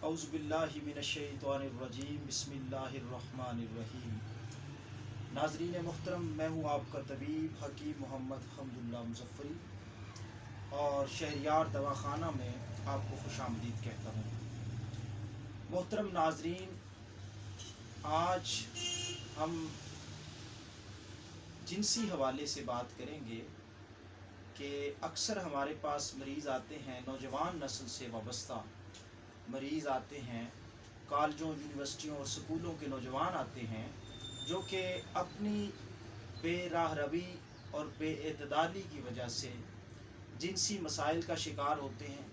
अऊज़ु बिल्लाहि मिनश्शैतानिर्रजीम बिस्मिल्लाहिर्रहमानिर्रहीम। नाज़रीन मोहतरम, मैं हूँ आपका तबीब हकीम मोहम्मद हम्दुल्लाह मुज़फ़्फ़री और शहरियार दवाखाना में आपको खुशामदीद कहता हूँ। मोहतरम नाज़रीन, आज हम जिनसी हवाले से बात करेंगे कि अक्सर हमारे पास मरीज़ आते हैं, नौजवान नस्ल से वाबस्ता मरीज़ आते हैं, कॉलेजों, यूनिवर्सिटियों और स्कूलों के नौजवान आते हैं जो कि अपनी बेराह रवी और बेएतदाली की वजह से जिनसी मसाइल का शिकार होते हैं।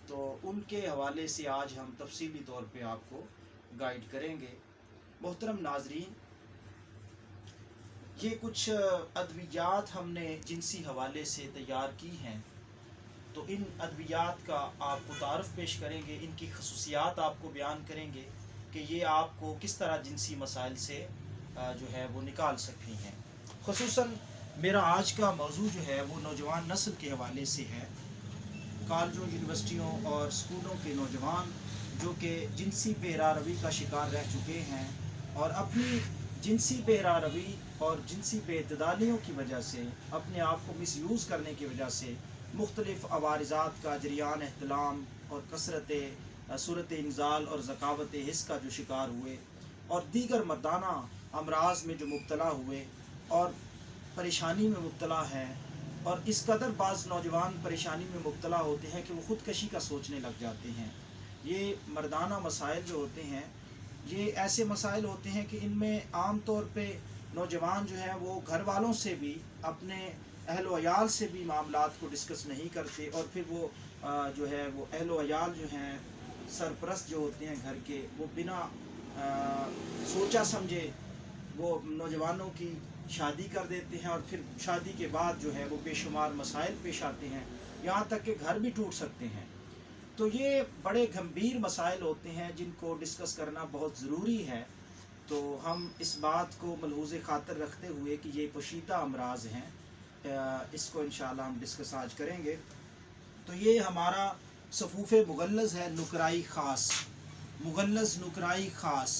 तो उनके हवाले से आज हम तफसीली तौर पे आपको गाइड करेंगे। मोहतरम नाजरीन, ये कुछ अद्वियात हमने जिनसी हवाले से तैयार की हैं, तो इन अद्वियात का आपको तारफ़ पेश करेंगे, इनकी खसूसियात आपको बयान करेंगे कि ये आपको किस तरह जिनसी मसाइल से जो है वो निकाल सकती हैं। ख़ुसूसन मेरा आज का मौजू जो है वो नौजवान नस्ल के हवाले से है। कॉलेजों, यूनिवर्सिटियों और स्कूलों के नौजवान जो कि जिनसी बेरारवी का शिकार रह चुके हैं और अपनी जिनसी बेरारवी और जिनसी बेतदालियों की वजह से अपने आप को मिसयूज़ करने की वजह से मुख्तलिफ़ अवारिज़ात का जरियान एहतलाम और कसरत सूरत इंजाल और ज़कावत हिस्स का जो शिकार हुए और दीगर मर्दाना अमराज में जो मुब्तला हुए और परेशानी में मुब्तला हैं, और इस कदर बाज़ नौजवान परेशानी में मुब्तला होते हैं कि वो ख़ुदकशी का सोचने लग जाते हैं। ये मर्दाना मसाइल जो होते हैं, ये ऐसे मसाइल होते हैं कि इनमें आम तौर पे नौजवान जो है वो घर वालों से भी, अपने अहल व अयाल से भी मामलात को डिस्कस नहीं करते, और फिर वो जो है वो अहल व अयाल जो हैं, सरपरस्त जो होते हैं घर के, वो बिना सोचा समझे वो नौजवानों की शादी कर देते हैं, और फिर शादी के बाद जो है वो बेशुमार मसाइल पेश आते हैं, यहाँ तक कि घर भी टूट सकते हैं। तो ये बड़े गंभीर मसाइल होते हैं जिनको डिस्कस करना बहुत ज़रूरी है। तो हम इस बात को मलहूज़ ख़ातर रखते हुए कि ये पोशीदा अमराज हैं, इसको इंशाअल्लाह हम डिस्कस आज करेंगे। तो ये हमारा सफ़ूफ़ मुगल्लज़ है, नुकराई ख़ास, मुगल्लज़ नुकराई ख़ास।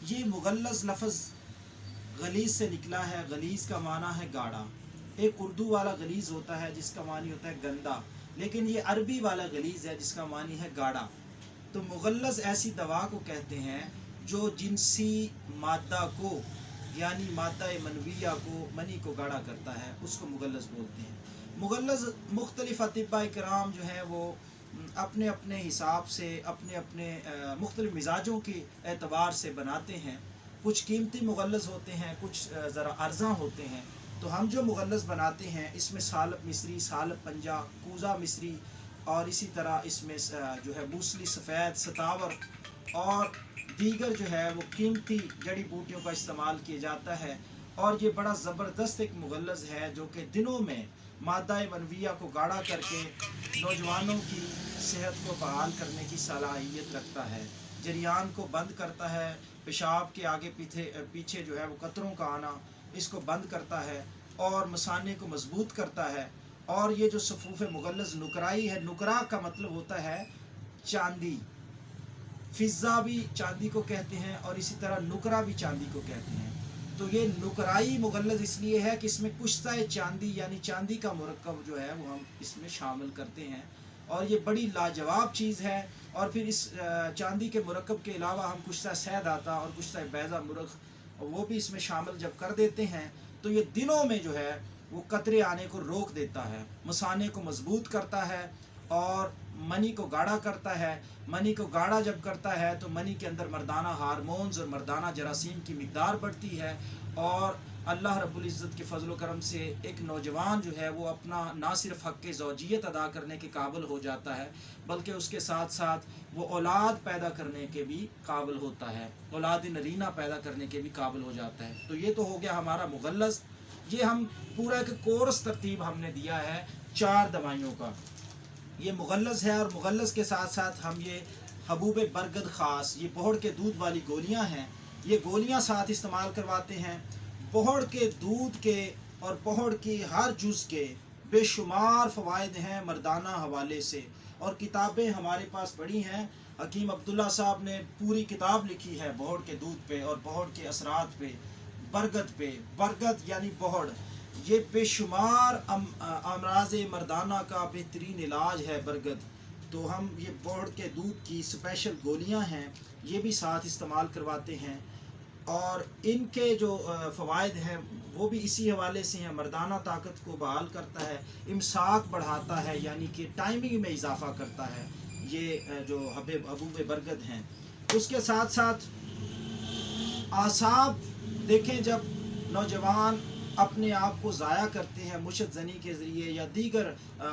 ये मुगल्लज़ लफ्ज़ गलीज़ से निकला है। गलीज़ का माना है गाढ़ा। एक उर्दू वाला गलीज़ होता है जिसका मानी होता है गंदा, लेकिन ये अरबी वाला गलीज़ है जिसका मानी है गाढ़ा। तो मुगल्लज़ ऐसी दवा को कहते हैं जो जिनसी मादा को, यानी मादा मनविया को, मनी को गाढ़ा करता है, उसको मुगल्लज़ बोलते हैं। मुगल्लज़ मुख्तलिफ़ अतिब्बाए किराम जो हैं वो अपने अपने हिसाब से अपने अपने मुख्तलिफ़ मिजाजों के एतबार से बनाते हैं। कुछ कीमती मुगल्लज़ होते हैं, कुछ ज़रा अर्ज़ा होते हैं। तो हम जो मुगल्लज़ बनाते हैं इसमें सालब मिस्री, सालब पंजा, कूज़ा मिस्री और इसी तरह इसमें जो है मूसली सफ़ेद, सतावर और दीगर जो है वो कीमती जड़ी बूटियों का इस्तेमाल किया जाता है। और ये बड़ा ज़बरदस्त एक मुगल्लज़ है जो कि दिनों में मादा मनविया को गाढ़ा करके नौजवानों की सेहत को बहाल करने की सलाहियत रखता है, जरियान को बंद करता है, पेशाब के आगे पीछे जो है वो कतरों का आना इसको बंद करता है और मसाने को मजबूत करता है। और ये जो सफ़ूफ़ मुगल्लज़ नुकराई है, नुकरा का मतलब होता है चांदी, फ़िज़्ज़ा भी चांदी को कहते हैं और इसी तरह नुकरा भी चांदी को कहते हैं। तो ये नुकराई मुगल्लज़ इसलिए है कि इसमें कुश्ता चांदी यानी चांदी का मुरक्कब जो है वो हम इसमें शामिल करते हैं, और ये बड़ी लाजवाब चीज़ है। और फिर इस चांदी के मुरक्कब के अलावा हम कुश्ता सैद आता और कुश्ता बैज़ा मुरख वो भी इसमें शामिल जब कर देते हैं तो ये दिनों में जो है वो कतरे आने को रोक देता है, मसाने को मजबूत करता है और मनी को गाढ़ा करता है। मनी को गाढ़ा जब करता है तो मनी के अंदर मर्दाना हार्मोन्स और मर्दाना जरासीम की मिक़दार बढ़ती है, और अल्लाह रब्बुल इज़्ज़त के फ़ज़ल व करम से एक नौजवान जो है वो अपना ना सिर्फ हक़ ज़ौजियत अदा करने के काबिल हो जाता है, बल्कि उसके साथ साथ वो औलाद पैदा करने के भी काबिल होता है, औलाद नरीना पैदा करने के भी काबिल हो जाता है। तो ये तो हो गया हमारा मुगल्लज़। ये हम पूरा एक कोर्स तरतीब हमने दिया है 4 दवाइयों का, ये मुगल्लज़ है। और मुगल्लज़ के साथ साथ हम ये हबूब बरगद ख़ास, ये बोहड़ के दूध वाली गोलियां हैं, ये गोलियां साथ इस्तेमाल करवाते हैं। बोहड़ के दूध के और बोहड़ की हर जुज़ के बेशुमार फ़वाइद हैं मर्दाना हवाले से, اور کتابیں ہمارے پاس پڑھی ہیں. حکیم عبداللہ صاحب نے پوری کتاب لکھی ہے بہڑ کے دودھ پہ اور بہڑ کے اثرات پہ، برگد پہ. برگد یعنی بہڑ، یہ بے شمار امراض مردانہ کا بہترین علاج ہے برگد. تو ہم یہ بہڑ کے دودھ کی اسپیشل گولیاں ہیں، یہ بھی ساتھ استعمال کرواتے ہیں. اور ان کے جو فوائد ہیں وہ بھی اسی حوالے سے ہیں. مردانہ طاقت کو بحال کرتا ہے، امساک بڑھاتا ہے یعنی کہ ٹائمنگ میں اضافہ کرتا ہے یہ جو حبوب برگد ہیں. اس کے ساتھ ساتھ اعصاب، دیکھیں جب نوجوان اپنے آپ کو ضائع کرتے ہیں مشت زنی کے ذریعے یا دیگر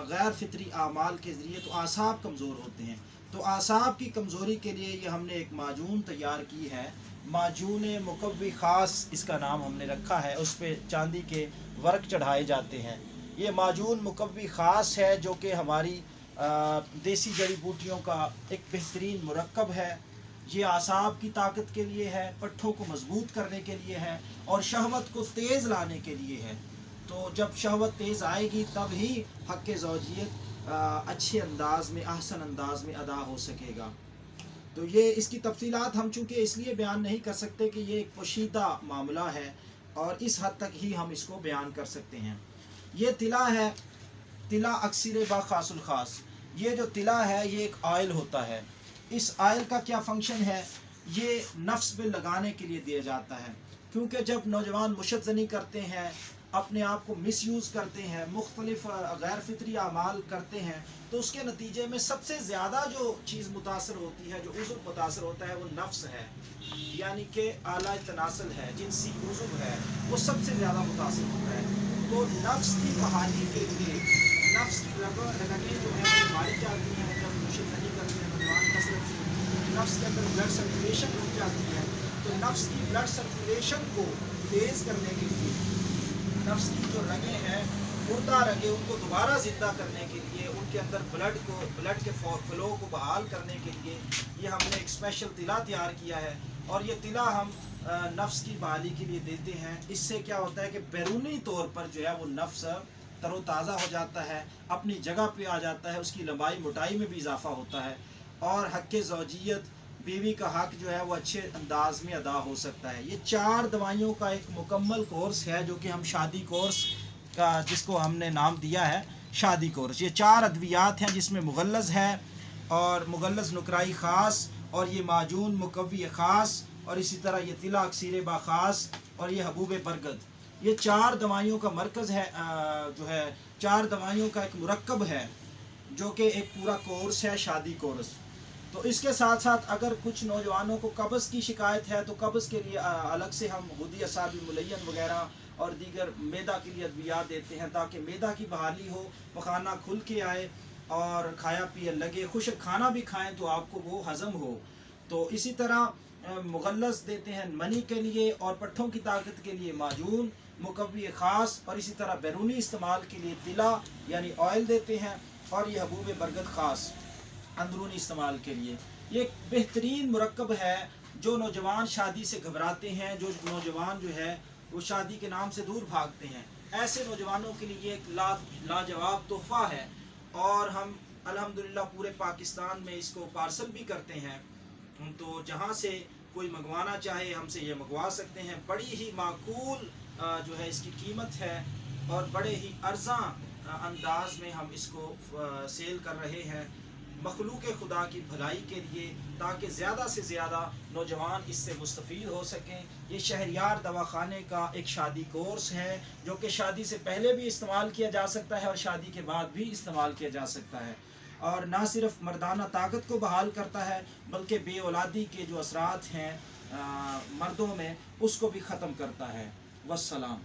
غیر فطری اعمال کے ذریعے تو اعصاب کمزور ہوتے ہیں. تو اعصاب کی کمزوری کے لیے یہ ہم نے ایک معجون تیار کی ہے، معجون مقوی خاص اس کا نام ہم نے رکھا ہے. اس پہ چاندی کے ورق چڑھائے جاتے ہیں. یہ معجون مقوی خاص ہے جو کہ ہماری دیسی جڑی بوٹیوں کا ایک بہترین مرکب ہے. یہ اعصاب کی طاقت کے لیے ہے، پٹھوں کو مضبوط کرنے کے لیے ہے اور شہوت کو تیز لانے کے لیے ہے. تو جب شہوت تیز آئے گی تب ہی حق زوجیت اچھے انداز میں، احسن انداز میں ادا ہو سکے گا. تو یہ اس کی تفصیلات ہم چونکہ اس لیے بیان نہیں کر سکتے کہ یہ ایک پوشیدہ معاملہ ہے اور اس حد تک ہی ہم اس کو بیان کر سکتے ہیں. یہ طلا ہے، طلا اکثر با خاص الخاص. یہ جو طلا ہے یہ ایک آئل ہوتا ہے. اس آئل کا کیا فنکشن ہے؟ یہ نفس پہ لگانے کے لیے دیا جاتا ہے، کیونکہ جب نوجوان مشت زنی کرتے ہیں، اپنے آپ کو مس یوز کرتے ہیں، مختلف غیر فطری اعمال کرتے ہیں، تو اس کے نتیجے میں سب سے زیادہ جو چیز متاثر ہوتی ہے، جو عضو متاثر ہوتا ہے، وہ نفس ہے. یعنی کہ اعلیٰ تناسل ہے، جنسی عضو ہے، وہ سب سے زیادہ متاثر ہوتا ہے. تو نفس کی بحالی کے لیے نفس کی رگیں جو ہے ماری جاتی ہیں. جب مشت زنی کرتے ہیں نوجوان کثرت سے، نفس کے اندر بلڈ سرکولیشن رک جاتی ہے. تو نفس کی بلڈ سرکولیشن کو تیز کرنے کے لیے، نفس کی جو رگیں ہیں، مردہ رگیں، ان کو دوبارہ زندہ کرنے کے لیے، ان کے اندر بلڈ کے فلو کو بحال کرنے کے لیے یہ ہم نے ایک اسپیشل طلا تیار کیا ہے. اور یہ طلا ہم نفس کی بحالی کے لیے دیتے ہیں. اس سے کیا ہوتا ہے کہ بیرونی طور پر جو ہے وہ نفس تر و تازہ ہو جاتا ہے، اپنی جگہ پہ آ جاتا ہے، اس کی لمبائی موٹائی میں بھی اضافہ ہوتا ہے اور حق زوجیت، بیوی کا حق جو ہے وہ اچھے انداز میں ادا ہو سکتا ہے. یہ 4 دوائیوں کا ایک مکمل کورس ہے جو کہ ہم شادی کورس کا، جس کو ہم نے نام دیا ہے شادی کورس. یہ 4 ادویات ہیں جس میں مغلظ ہے اور مغلظ نقرائی خاص، اور یہ معجون مقوی خاص، اور اسی طرح یہ طلا اکثیر با خاص، اور یہ حبوب برگد. یہ 4 دوائیوں کا مرکز ہے، جو ہے 4 دوائیوں کا ایک مرکب ہے جو کہ ایک پورا کورس ہے، شادی کورس. تو اس کے ساتھ ساتھ اگر کچھ نوجوانوں کو قبض کی شکایت ہے تو قبض کے لیے الگ سے ہم غدی اعصابی ملین وغیرہ اور دیگر میدا کے لیے ادویات دیتے ہیں تاکہ میدا کی بحالی ہو، پخانہ کھل کے آئے اور کھایا پیا لگے. خشک کھانا بھی کھائیں تو آپ کو وہ ہضم ہو. تو اسی طرح مغلظ دیتے ہیں منی کے لیے اور پٹھوں کی طاقت کے لیے معجون مقوی خاص، اور اسی طرح بیرونی استعمال کے لیے طلا یعنی آئل دیتے ہیں، اور یہ حبوب برگد خاص اندرونی استعمال کے لیے. یہ ایک بہترین مرکب ہے. جو نوجوان شادی سے گھبراتے ہیں، جو نوجوان جو ہے وہ شادی کے نام سے دور بھاگتے ہیں، ایسے نوجوانوں کے لیے یہ ایک لاجواب تحفہ ہے. اور ہم الحمدللہ پورے پاکستان میں اس کو پارسل بھی کرتے ہیں. تو جہاں سے کوئی منگوانا چاہے ہم سے یہ منگوا سکتے ہیں. بڑی ہی معقول جو ہے اس کی قیمت ہے اور بڑے ہی ارزاں انداز میں ہم اس کو سیل کر رہے ہیں مخلوق خدا کی بھلائی کے لیے، تاکہ زیادہ سے زیادہ نوجوان اس سے مستفید ہو سکیں. یہ شہریار دواخانے کا ایک شادی کورس ہے جو کہ شادی سے پہلے بھی استعمال کیا جا سکتا ہے اور شادی کے بعد بھی استعمال کیا جا سکتا ہے. اور نہ صرف مردانہ طاقت کو بحال کرتا ہے بلکہ بے اولادی کے جو اثرات ہیں مردوں میں، اس کو بھی ختم کرتا ہے. والسلام.